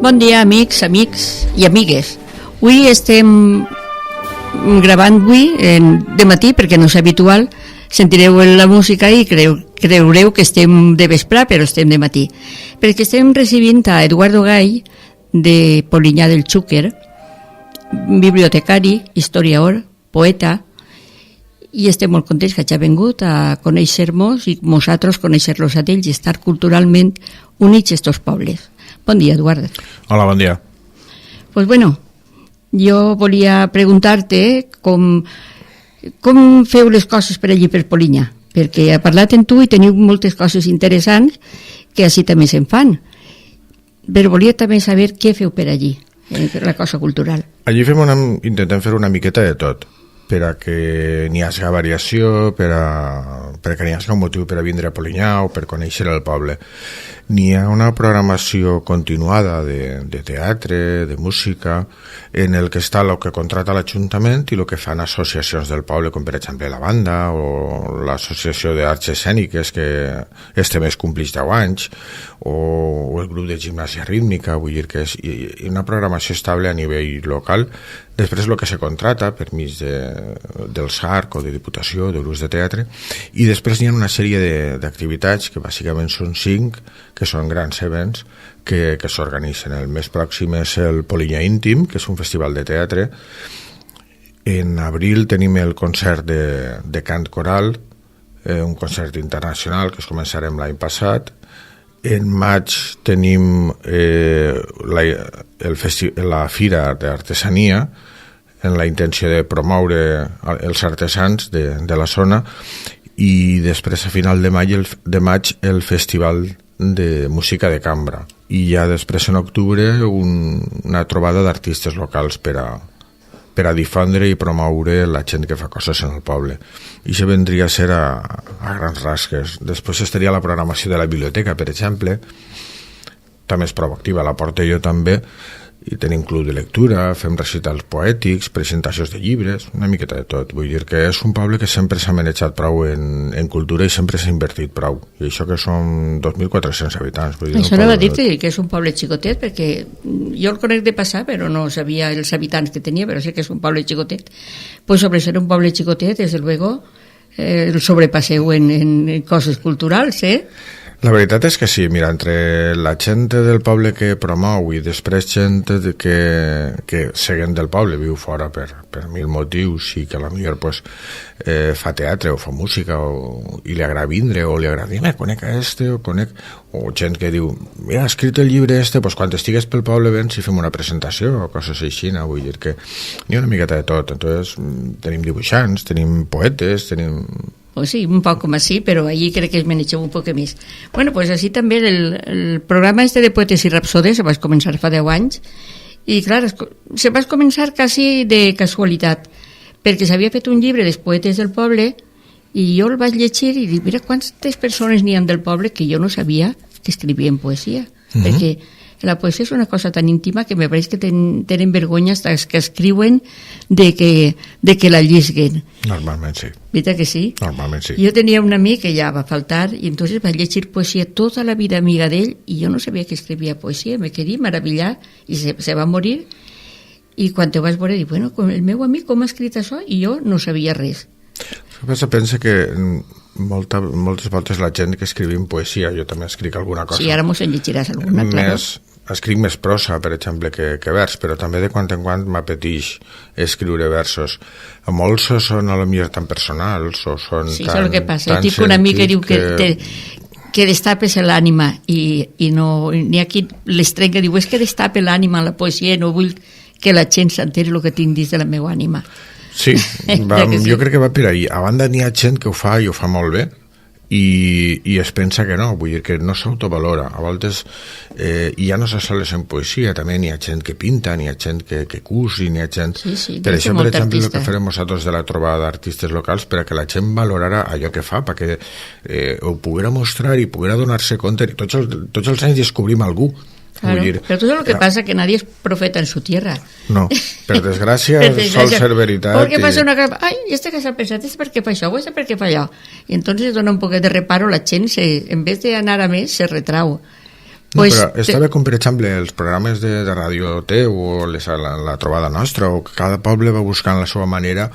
Bon dia, amics i amigues. Avui estem gravant de matí, perquè no és habitual. Sentireu la música i creureu que estem de vespre, però estem de matí. Perquè estem recibint a Eduardo Gay, de Polinyà del Xúquer, bibliotecari, historiador, poeta, i estem molt contents que hagi vingut a conèixer-nos i nosaltres conèixer-los a ells i estar culturalment units a estos pobles. Bon dia, Eduardo. Hola, bon dia. Pues bueno, jo volia preguntar-te com feu les coses per allí per Polinyà, perquè he parlat amb tu i teniu moltes coses interessants que així també se'n fan, però volia també saber què feu per allí, la cosa cultural. Allí intentem fer una miqueta de tot, per a que n'hi hagi variació, perquè n'hi hagi un motiu per a vindre a Polinyà o per conèixer el poble. N'hi ha una programació continuada de teatre, de música, en el que està el que contrata l'Ajuntament i el que fan associacions del poble, com per exemple la banda o l'associació d'arts escèniques, que este mes complix 10 anys, o el grup de gimnàsia rítmica. Vull dir que és una programació estable a nivell local. Després el que se contrata per mig del SARC o de Diputació, de grups de teatre, i després n'hi ha una sèrie d'activitats que bàsicament són 5, que són grans events que s'organitzen. El més pròxim és el Polinyà Íntim, que és un festival de teatre. En abril tenim el concert de cant coral, un concert internacional que es començarem l'any passat. En maig tenim la Fira d'Artesania, en la intenció de promoure els artesans de la zona, i després a final de maig el Festival de Música de Cambra, i ja després en octubre una trobada d'artistes locals per a difondre i promoure la gent que fa coses en el poble. I això vendria a ser a grans rasques. Després estaria la programació de la biblioteca, per exemple, també és prou activa, la porto jo també, i tenim club de lectura, fem recitals poètics, presentacions de llibres, una miqueta de tot. Vull dir que és un poble que sempre s'ha manejat prou en cultura i sempre s'ha invertit prou. I això que són 2.400 habitants. Això no va dir-te que és un poble xicotet, perquè jo el conec de passar, però no sabia els habitants que tenia, però sé que és un poble xicotet. Pues sobre ser un poble xicotet, des de luego, el sobrepasseu en coses culturals, La veritat és que sí, mira, entre la gent del poble que promou i després gent que seguent del poble, viu fora per 1.000 motius i que potser pues, fa teatre o fa música i li agrada vindre o li agrada dir, conec a este o gent que diu, mira, ha escrit el llibre pues, quan estigues pel poble vens i fem una presentació o coses així, vull dir que n'hi ha una miqueta de tot. Entonces, tenim dibuixants, tenim poetes, tenim... Pues sí, un poc com així, però allí crec que es manegeu un poc més. Bueno, pues així també el programa de Poetes i Rapsodes se va començar fa 10 anys i clar, se va començar quasi de casualitat, perquè s'havia fet un llibre dels poetes del poble i jo el vaig llegir i dic, mira quantes persones n'hi ha del poble que jo no sabia que escrivien poesia, perquè la poesia és una cosa tan íntima que me pareix que tenen vergonya els que escriuen de que la llisguen. Normalment sí. Veritat que sí? Normalment sí. Jo tenia un amic que ja va faltar i entonces vaig llegir poesia tota la vida amiga d'ell i jo no sabia que escrivia poesia, me quedé meravellar i se va morir i quan te vas veure dic, bueno, el meu amic com ha escrit això i jo no sabia res. Pensa que moltes voltes la gent que escrivim poesia, jo també escric alguna cosa. Sí, ara mos en llegiràs alguna, clar. Escric més prosa, per exemple, que vers, però també de quan en quan m'apeteix escriure versos. Molts són a lo millor tan personals o són sí, tan... Sí, és el que passa. Jo tinc un amic que diu que destapes l'ànima i no, ni aquí l'estrenga diu, és que destape l'ànima la poesia i no vull que la gent s'enteri el que tinc dins de la meva ànima. Sí, jo crec que va per ahí. A banda n'hi ha gent que ho fa i ho fa molt bé i es pensa que no, vull dir que no s'autovalora. A voltes ja no se soles en poesia, també n'hi ha gent que pinta, n'hi ha gent que cus i n'hi ha gent... Sí, per això, per exemple, el que farem nosaltres de la trobada d'artistes locals per a que la gent valorara allò que fa, perquè ho poguera mostrar i poguera donar-se compte. Tots els anys descobrim algú. Claro, pero todo lo que pasa es que nadie es profeta en su tierra. No, per desgràcia sol ser veritat. Porque pasa una cosa, ay, este que s'ha pensat, este per què fa això, o este per què fa allò. I entonces dona un poquet de reparo, la gent, en vez d'anar a més, se retrau. Pues, però està bé com, per exemple, els programes de ràdio teu o la trobada nostra, o que cada poble va buscant la seva manera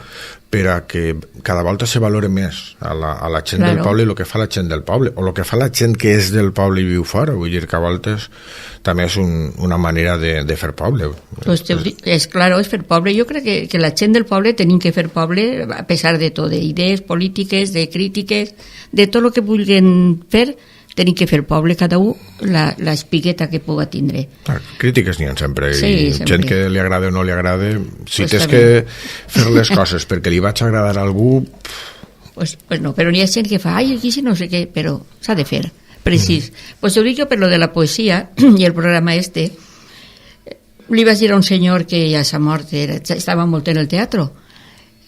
per a que cada volta se valore més a la gent del poble i el que fa la gent del poble, o el que fa la gent que és del poble i viu fora. Vull dir que a voltes també és una manera de fer poble. Pues és clar, és fer poble. Jo crec que la gent del poble tenim que fer poble a pesar de tot, d'idees polítiques, de crítiques, de tot el que vulguin fer, tenim que fer poble, cada un l'espigueta que puga tindre. Crítiques n'hi ha sempre, sí, i sempre. Gent que li agrada o no li agrada, si pues tens que fer les coses perquè li vaig agradar a algú... Pues no, però n'hi ha gent que fa, ai, aquí sí no sé què, però s'ha de fer, precís. Pues ho dic jo per lo de la poesia i el programa li vaig dir a un senyor que ja s'ha mort, estava molt en el teatre,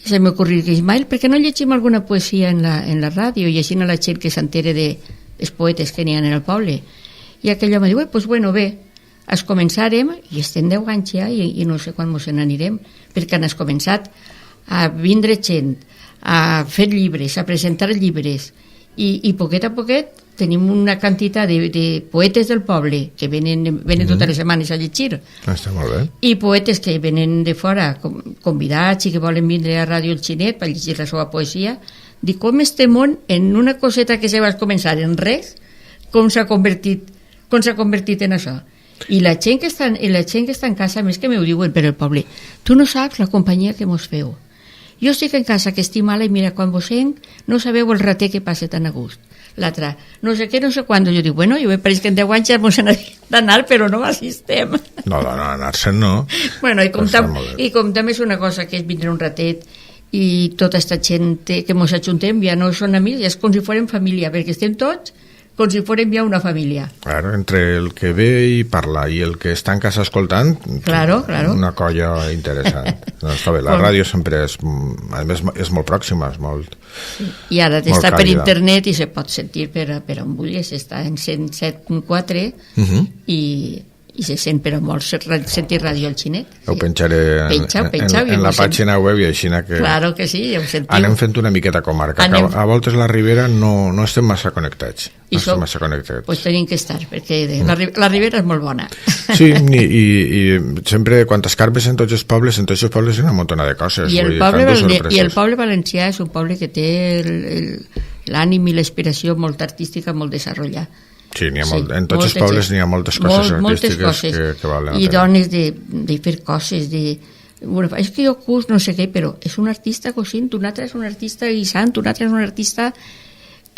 se m'ocorrió que Ismael, per què no llegim alguna poesia en la ràdio i així la gent que s'entere dels poetes que n'hi ha en el poble? I aquell home diu, pues bueno, bé, es començarem, i estem 10 anys ja i no sé quan mos n'anirem, perquè han començat a vindre gent, a fer llibres, a presentar llibres, i poquet a poquet tenim una quantitat de poetes del poble que venen totes les setmanes a llegir. Està molt bé. I poetes que venen de fora, convidats i que volen vindre a Ràdio El Xinet per llegir la seva poesia. Dic, com este món, en una coseta que se va començar en res, com s'ha convertit en això. I la gent que està en casa, més que m'ho diuen per el poble, tu no saps la companyia que mos feu. Jo estic en casa que estic mala i mira, quan vos sent, no sabeu el rater que passa tan a gust. L'altra, no sé què, no sé quan. Jo dic, bueno, jo me pareix que en 10 anys ja mos n'havia d'anar, però no assistem. No, anar-se'n no. Bueno, i com també és una cosa que és vindre un ratet i tota aquesta gent que mos ajuntem ja no són amics, ja és com si fórem família, perquè estem tots com si fórem ja una família. Claro, entre el que ve i parla i el que està en casa escoltant, claro. Una colla interessant. No, està bé, la ràdio sempre és, a més, és molt pròxima, és molt... I ara està per internet i se pot sentir per on vulguis, està en 107.4 i se sent però molt sentir Ràdio El Xinet. Ho penjaré en la pàgina web i així que... Claro que sí, ja ho sentiu. Anem fent una miqueta comarca. A voltes la Ribera no estem massa connectats. Pues tenim que estar, perquè la Ribera és molt bona. Sí, i sempre quan t'escarpes en tots els pobles hi ha una muntona de coses. I el poble valencià és un poble que té l'ànim i l'aspiració molt artística, molt desenvolupada. Sí, en tots els pobles n'hi ha moltes coses artístiques que valen la pena. I dones de fer coses, és que jo cus no sé què, però és un artista cosint, un altre és un artista guisant, un altre és un artista...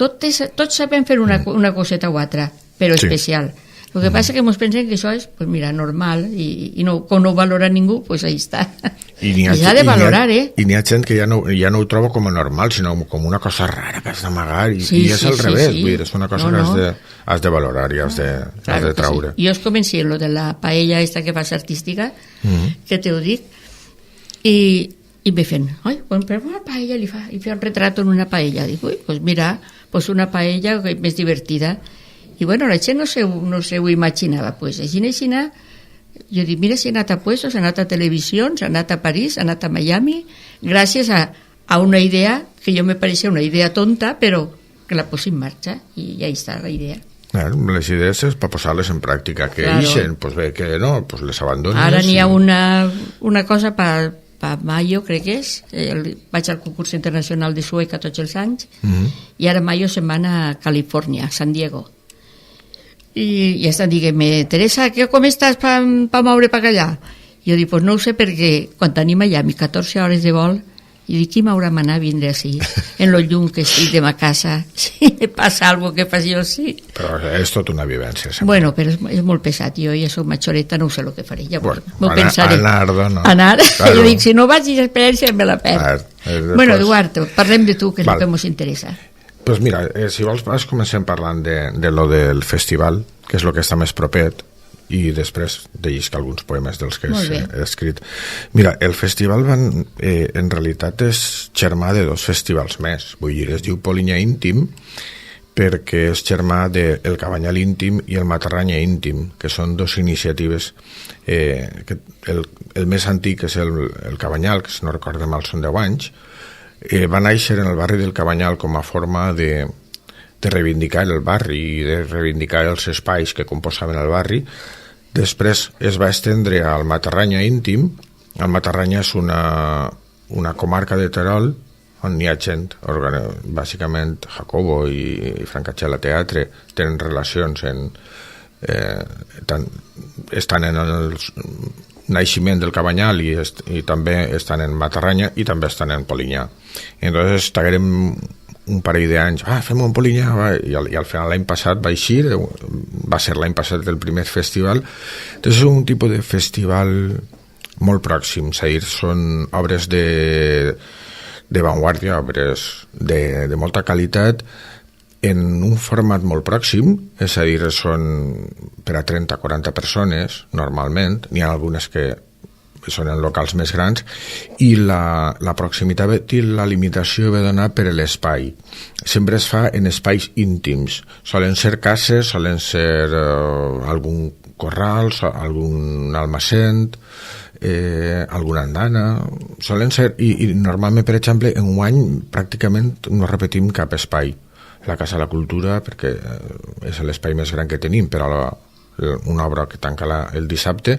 Tots sabem fer una coseta o altra, però especial. El que passa és que ens pensem que això és, pues mira, normal, i com no ho valora ningú, pues ahí està. I s'ha de valorar, I n'hi ha gent que ja no ho troba com a normal, sinó com una cosa rara que has d'amagar, i és al revés, vull dir, és una cosa que has de valorar i has de traure. Jo es comenci lo de la paella esta que fas artística, que te ho dic, i me fent, però una paella, li fa un retrat en una paella. Dic, pues mira, pues una paella més divertida. I bueno, la gent no se ho imaginava, pues així, jo dic, mira, si ha anat a puestos, ha anat a televisions, ha anat a París, ha anat a Miami, gràcies a una idea que jo me pareixia una idea tonta, però que la posi en marxa, i ja està la idea. Les idees és per posar-les en pràctica, que ixen, pues bé, que no, pues les abandones. Ara n'hi ha una cosa per maio, crec que és, vaig al concurs internacional de Sueca tots els anys, i ara maio se'n van a Califòrnia, a San Diego. I ja estan dient-me, Teresa, com estàs per moure per allà? Jo dic, pues no ho sé, perquè quan tenim allà 14 hores de vol, i dic, qui m'haurà d'anar a vindre així, en lo llum que estic de ma casa, si me passa alguna que faci jo sí. Però és tot una vivència, sempre. Bueno, però és molt pesat, jo ja soc matxoreta, no ho sé el que faré, ja m'ho pensaré. Anar, jo dic, si no vaig i l'experiència me la perd. Bueno, Eduardo, parlem de tu, que és el que ens interessa. Doncs mira, si vols comencem parlant de lo del festival, que és el que està més propet, i després de lliscar alguns poemes dels que he escrit. Mira, el festival en realitat és germà de 2 festivals més. Vull dir, es diu Polinyà Íntim perquè és germà del Cabanyal Íntim i el Matarranya Íntim, que són 2 iniciatives. El més antic és el Cabanyal, que si no recordo mal són 10 anys. Va néixer en el barri del Cabanyal com a forma reivindicar el barri i de reivindicar els espais que composaven el barri. Després es va estendre al Matarranya íntim. El Matarranya és una comarca de Terol on hi ha gent, bàsicament Jacobo i Francachela Teatre tenen relacions estan en el naixement del Cabanyal i també estan en Matarranya i també estan en Polinyà. Entonces traguem un parell d'anys, fem un Polinyà, i al final l'any passat va eixir, va ser l'any passat el primer festival. Entonces és un tipus de festival molt pròxim, és a dir, són obres de vanguardia, obres de molta qualitat, en un format molt pròxim, és a dir, són per a 30-40 persones, normalment, n'hi ha algunes que són en locals més grans, i la proximitat i la limitació ve donar per l'espai. Sempre es fa en espais íntims. Solen ser cases, solen ser algun corral, algun almacén, alguna andana, solen ser, i normalment, per exemple, en un any pràcticament no repetim cap espai. La Casa de la Cultura, perquè és l'espai més gran que tenim, però una obra que tanca el dissabte,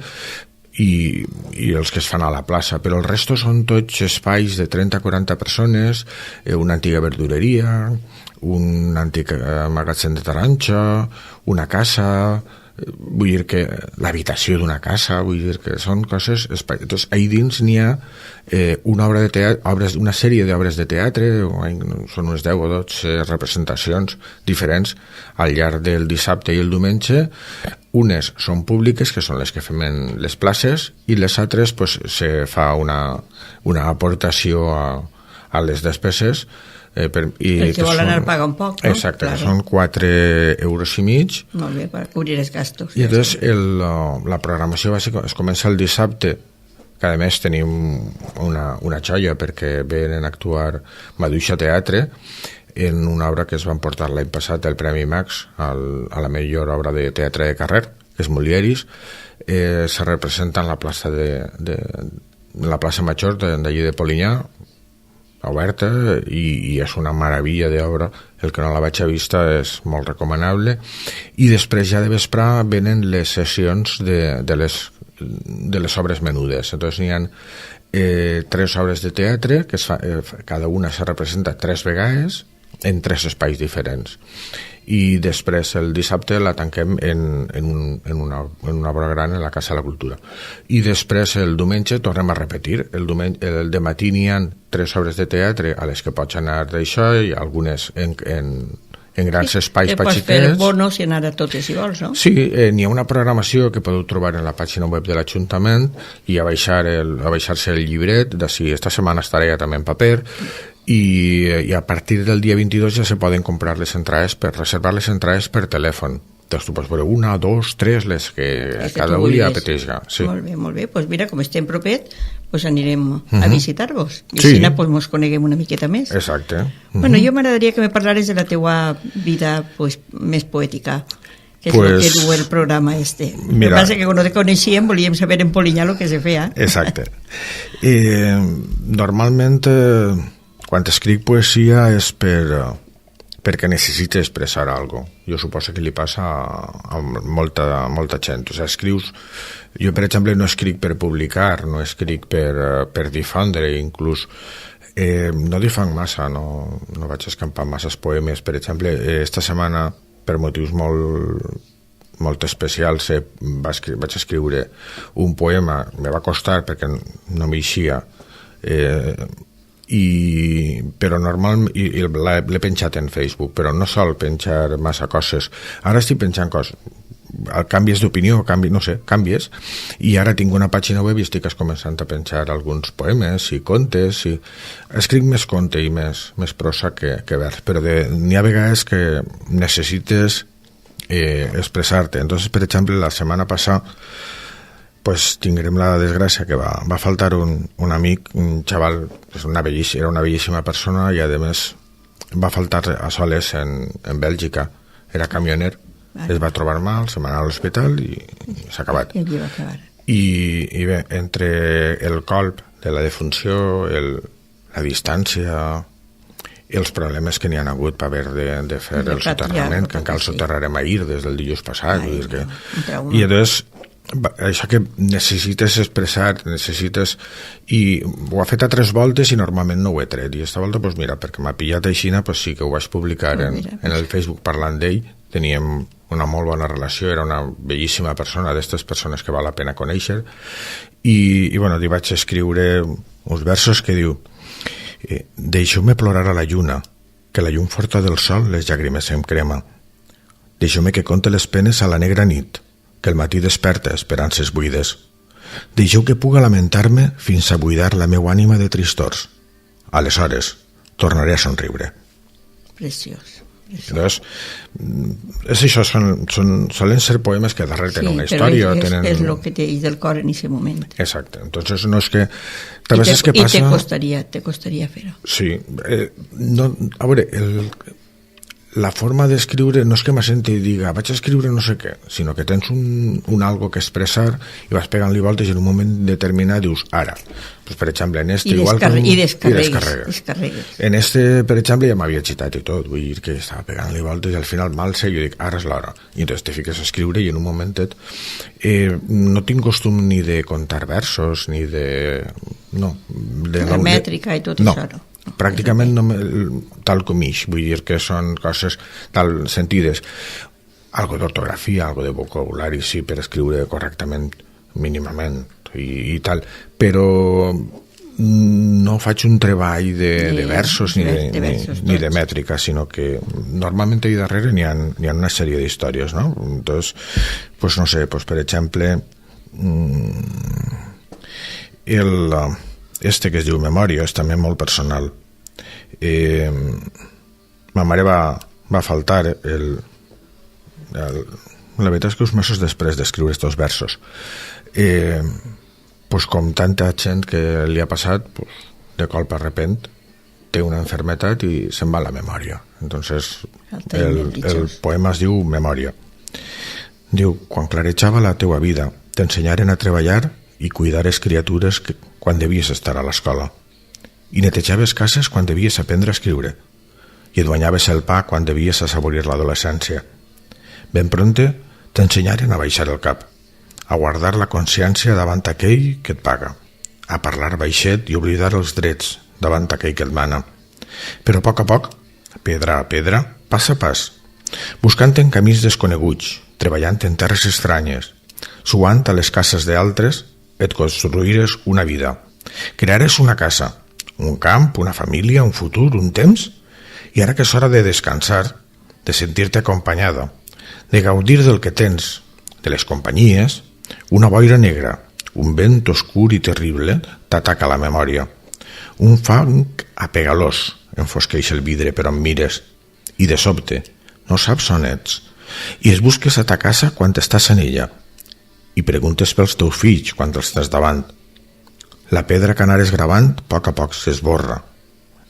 i els que es fan a la plaça, però el resto són tots espais de 30-40 persones, una antiga verdureria, un antic magatzem de taronja, una casa, vull dir que l'habitació d'una casa, vull dir que són coses... Entonces, ahí dins n'hi ha una sèrie d'obres de teatre, són unes 10 o 12 representacions diferents al llarg del dissabte i el diumenge. Unes són públiques, que són les que fem en les places, i les altres pues, se fa una aportació a les despeses. El que vol anar paga un poc, no? Exacte, claro. Són 4,5 €. Molt bé, per cobrir els gastos. I llavors la programació bàsica es comença el dissabte, que a més tenim una joia perquè venen a actuar Maduixa Teatre en una obra que es van portar l'any passat el Premi Max a la millor obra de teatre de carrer, que és Mulieris. Se representa en la plaça la plaça Major d'allí de Polinyà, oberta, i és una meravella d'obra. El que no la vaig a vista és molt recomanable. I després ja de vespre venen les sessions de les obres menudes. Entonces n'hi ha 3 obres de teatre que cada una se representa 3 vegades en 3 espais diferents, i després el dissabte la tanquem en una obra gran en la Casa de la Cultura. I després el diumenge tornem a repetir. El dematí n'hi ha 3 obres de teatre a les que pots anar d'això, i algunes en grans espais per xiquets. Pots fer bonos i anar a totes si vols, no? Sí, n'hi ha una programació que podeu trobar en la pàgina web de l'Ajuntament, i a baixar-se el llibret de si esta setmana estaré també en paper, i a partir del dia 22 ja se poden comprar les entrades, reservar les entrades per telèfon. Entonces tu pots veure 1, 2, 3, les que cada un li apeteixi. Sí. Molt bé, molt bé. Pues mira, com estem propet, pues anirem a visitar-vos. I sí. Així pues, mos coneguem una miqueta més. Exacte. Bueno, jo m'agradaria que me parlares de la teua vida pues, més poètica, que és el que du el programa este. Mira, el que passa que quan no te coneixíem volíem saber en Polinyà el que se feia. Exacte. Normalment, quan escric poesia és perquè necessito expressar alguna cosa. Jo suposo que li passa a molta gent. O sigui, escrius... Jo, per exemple, no escric per publicar, no escric per difondre, inclús no difong massa, no vaig escampar masses poemes. Per exemple, esta setmana, per motius molt especials, vaig escriure un poema. Me va costar perquè no m'eixia, però normal, i l'he penjat en Facebook, però no sol penjar massa coses. Ara estic penjant coses, canvies d'opinió, canvies, i ara tinc una pàgina web i estic començant a penjar alguns poemes i contes, i escric més conte i més prosa que vers, però n'hi ha vegades que necessites expressar-te. Entonces, per exemple, la setmana passada pues tindrem la desgràcia que va faltar un amic, un xaval, era una bellíssima persona, i a més va faltar a soles en Bèlgica, era camioner, es va trobar mal, se va anar a l'hospital i s'ha acabat. I bé, entre el colp de la defunció, la distància, els problemes que n'hi han hagut per haver de fer el soterrament, que encara el soterrarem ahir des del dijous passat. I llavors, això que necessites expressar, i ho ha fet a 3 voltes i normalment no ho he tret, i esta volta, doncs mira, perquè m'ha pillat aixina, doncs sí que ho vaig publicar en el Facebook parlant d'ell. Teníem una molt bona relació, era una bellíssima persona, d'aquestes persones que val la pena conèixer, i bueno, li vaig escriure uns versos que diu: deixeu-me plorar a la lluna, que la llum forta del sol les llàgrimes em crema. Deixeu-me que conte les penes a la negra nit, que el matí desperta esperances buides. Deixeu que puga lamentar-me fins a buidar la meua ànima de tristors. Aleshores, tornaré a somriure. Preciós. Llavors, és això, solen ser poemes que darrere tenen una història. Sí, però és el que té del cor en aquest moment. Exacte, entonces no és que... I te costaria fer-ho. Sí, a veure, la forma d'escriure no és que m'assenti i diga vaig a escriure no sé què, sinó que tens un algo que expressar i vas pegant-li voltes i en un moment determinat dius ara, pues per exemple en este i descarregues. En este, per exemple, ja m'havia xitat i tot, vull dir que estava pegant-li voltes i al final m'alça i jo dic ara és l'hora, i entonces te fiques a escriure i en un momentet no tinc costum ni de contar versos ni de... la mètrica i tot això, no? Pràcticament tal com ix, vull dir que són coses tal sentides, algo d'ortografia, algo de vocabulari, sí, per escriure correctament mínimament i tal, però no faig un treball de versos ni de mètrica, sinó que normalment ahí darrere n'hi ha una sèrie d'històries, no? Entonces, pues no sé, pues per exemple este que es diu Memòria és també molt personal. Ma mare va faltar la veritat és que uns mesos després d'escriure estos versos, pues com tanta gent que li ha passat, pues, de colp a repent té una enfermetat i se'n va la memòria. Entonces el poema es diu Memòria. Diu: quan clarejava la teua vida t'ensenyaren a treballar i cuidar les criatures quan devies estar a l'escola, i netejaves cases quan devies aprendre a escriure, i et guanyaves el pa quan devies assaborir l'adolescència. Ben prompte t'ensenyaren a baixar el cap, a guardar la consciència davant aquell que et paga, a parlar baixet i oblidar els drets davant aquell que et mana. Però a poc, pedra a pedra, pas a pas, buscant en camins desconeguts, treballant en terres estranyes, suant a les cases d'altres, et construïres una vida. Creares una casa, un camp, una família, un futur, un temps, i ara que és hora de descansar, de sentir-te acompanyada, de gaudir del que tens, de les companyies, una boira negra, un vent oscur i terrible t'ataca la memòria. Un fang apegalós enfosqueix el vidre per on mires, i de sobte no saps on ets, i es busques a ta casa quan estàs en ella, i preguntes pels teus fills quan els tens davant. La pedra que anares gravant a poc s'esborra,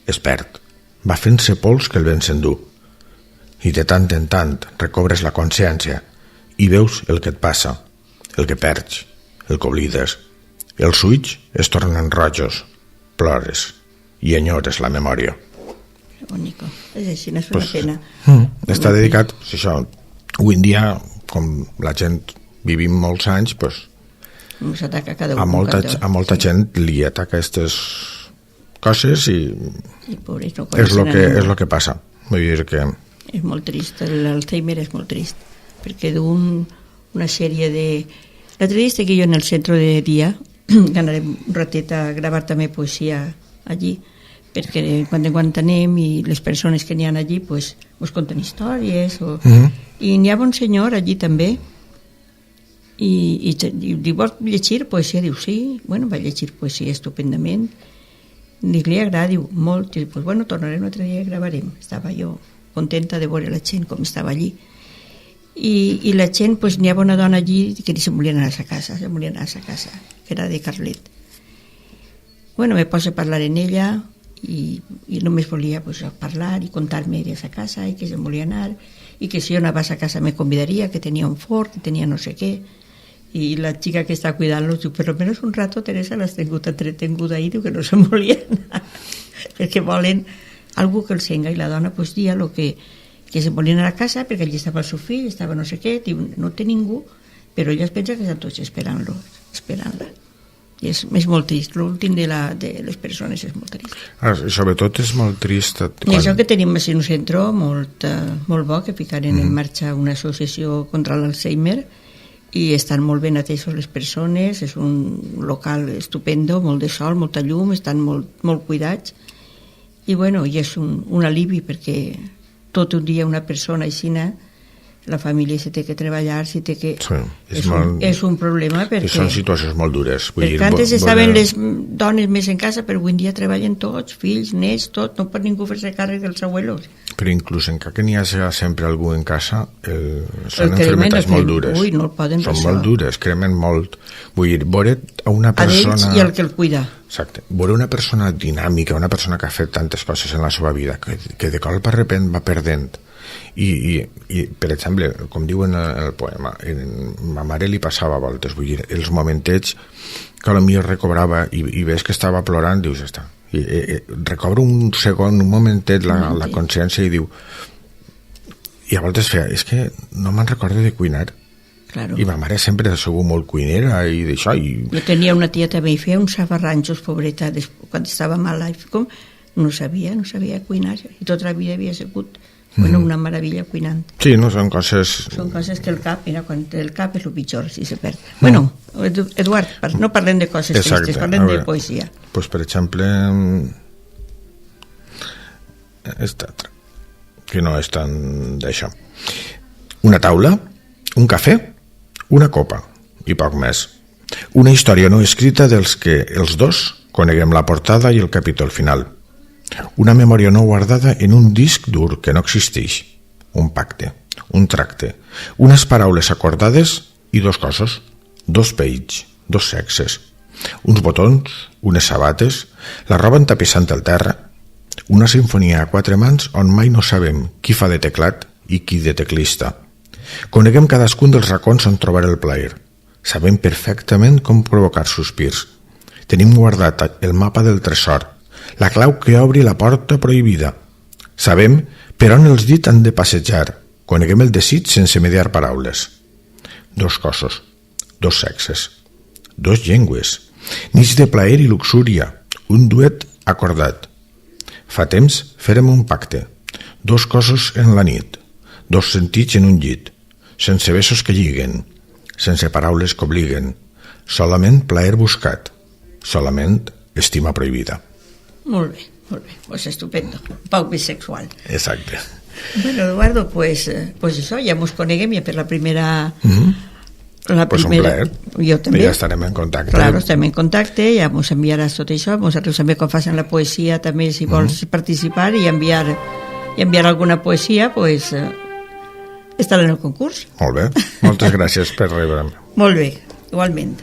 es perd, va fent-se pols que el vent s'endú, i de tant en tant recobres la consciència i veus el que et passa, el que perds, el que oblides. Els ulls es tornen rojos, plores i enyores la memòria. Que bonico, és així, no és una pena. Està dedicat, si això, avui en dia, com la gent vivim molts anys, pues, a molta gent li ataca aquestes coses i és el que passa. Vull dir que... És molt trist, l'Alzheimer és molt trist, perquè du una sèrie de... L'altre dia estic jo en el centre de dia, que anarem un ratet a gravar també poesia allí, perquè quan anem i les persones que n'hi ha allí pues conten històries i n'hi ha un senyor allí també i diu, vols llegir poesia? Diu, sí, bueno, va llegir poesia estupendament. Dic, li agrada? Diu, molt. Diu, pues bueno, tornarem un altre dia i gravarem. Estava jo contenta de veure la gent com estava allí. I la gent, pues n'hi havia una dona allí que se volia anar a sa casa, que era de Carlet. Bueno, me poso a parlar en ella i només volia pues, parlar i contar-me de sa casa i que se volia anar i que si jo anava a sa casa me convidaria, que tenia un fort, que tenia no sé què. I la xica que està cuidant-los diu, per almenys un rato, Teresa, l'has tingut entretenguda ahí, diu que no se'n volia anar, perquè volen algú que el senga, i la dona pues, dia lo que se volien a la casa perquè allí estava el seu fill, estava no sé què, diu, no té ningú, però ella es pensa que estan tots esperant-la. I és molt trist, l'últim de les persones és molt trist. Sobretot és molt trist... I això que tenim així un centre molt bo, que ficaren en marxa una associació contra l'Alzheimer, i estan molt ben atesos les persones, és un local estupendo, molt de sol, molta llum, estan molt cuidats, i bueno, i és un alivi perquè tot un dia una persona aixina, la família se té que treballar, se té que... Sí, és un problema perquè... Són situacions molt dures. Perquè antes estaven les dones més en casa, però avui en dia treballen tots, fills, nets, tot, no pot ningú fer-se càrrec dels abuelos. Però inclús encara que n'hi hagi sempre algú en casa, són enfermetats molt dures. Ui, no el poden són molt dures, cremen molt. Vull dir, veure a una persona... A ells i el que el cuida. Exacte. Veure una persona dinàmica, una persona que ha fet tantes coses en la seva vida, que de colp a repent va perdent. I per exemple, com diuen el poema, ma mare li passava voltes, vull dir, els momentets que potser recobrava i ves que estava plorant, dius, està. Recobra un segon, un momentet la consciència i diu, i a voltes feia, és que no me'n recordo de cuinar. Claro. I ma mare sempre ha sigut molt cuinera i d'això. Jo tenia una tia també i feia uns safarranjos, pobreta, quan estava mala, com no sabia cuinar, i tota la vida havia sigut una meravella cuinant. Sí, no, són coses... Són coses que el cap, mira, quan el cap és el pitjor, si se perd. Bueno, Eduard, no parlem de coses tristes, parlem de poesia. Pues, per exemple, esta altra, que no és tan d'això. Una taula, un cafè, una copa i poc més. Una història no escrita dels que els dos coneguem la portada i el capítol final. Una memòria no guardada en un disc dur que no existeix. Un pacte, un tracte, unes paraules acordades i dos cossos, dos pells, dos sexes, uns botons, unes sabates, la roba entapissant el terra, una sinfonia a quatre mans on mai no sabem qui fa de teclat i qui de teclista. Coneguem cadascun dels racons on trobar el plaer. Sabem perfectament com provocar sospirs. Tenim guardat el mapa del tresor, la clau que obri la porta prohibida. Sabem per on els dits han de passejar. Coneguem el desig sense mediar paraules. Dos cossos, dos sexes, dos llengües, nits de plaer i luxúria, un duet acordat. Fa temps fèrem un pacte, dos cossos en la nit, dos sentits en un llit, sense besos que lliguen, sense paraules que obliguen, solament plaer buscat, solament estima prohibida. Molt bé, pues estupendo, poc bisexual. Exacte. Bueno, Eduardo, pues això, ja ens coneguem ja per la primera... Pues un plaer. Jo també. Ja estarem en contacte. Claro, estarem en contacte, ja ens enviaràs tot això, ens arribes també quan facin la poesia també, si vols participar i enviar alguna poesia, pues estarà en el concurs. Molt bé, moltes gràcies per rebre'm. Molt bé, igualment.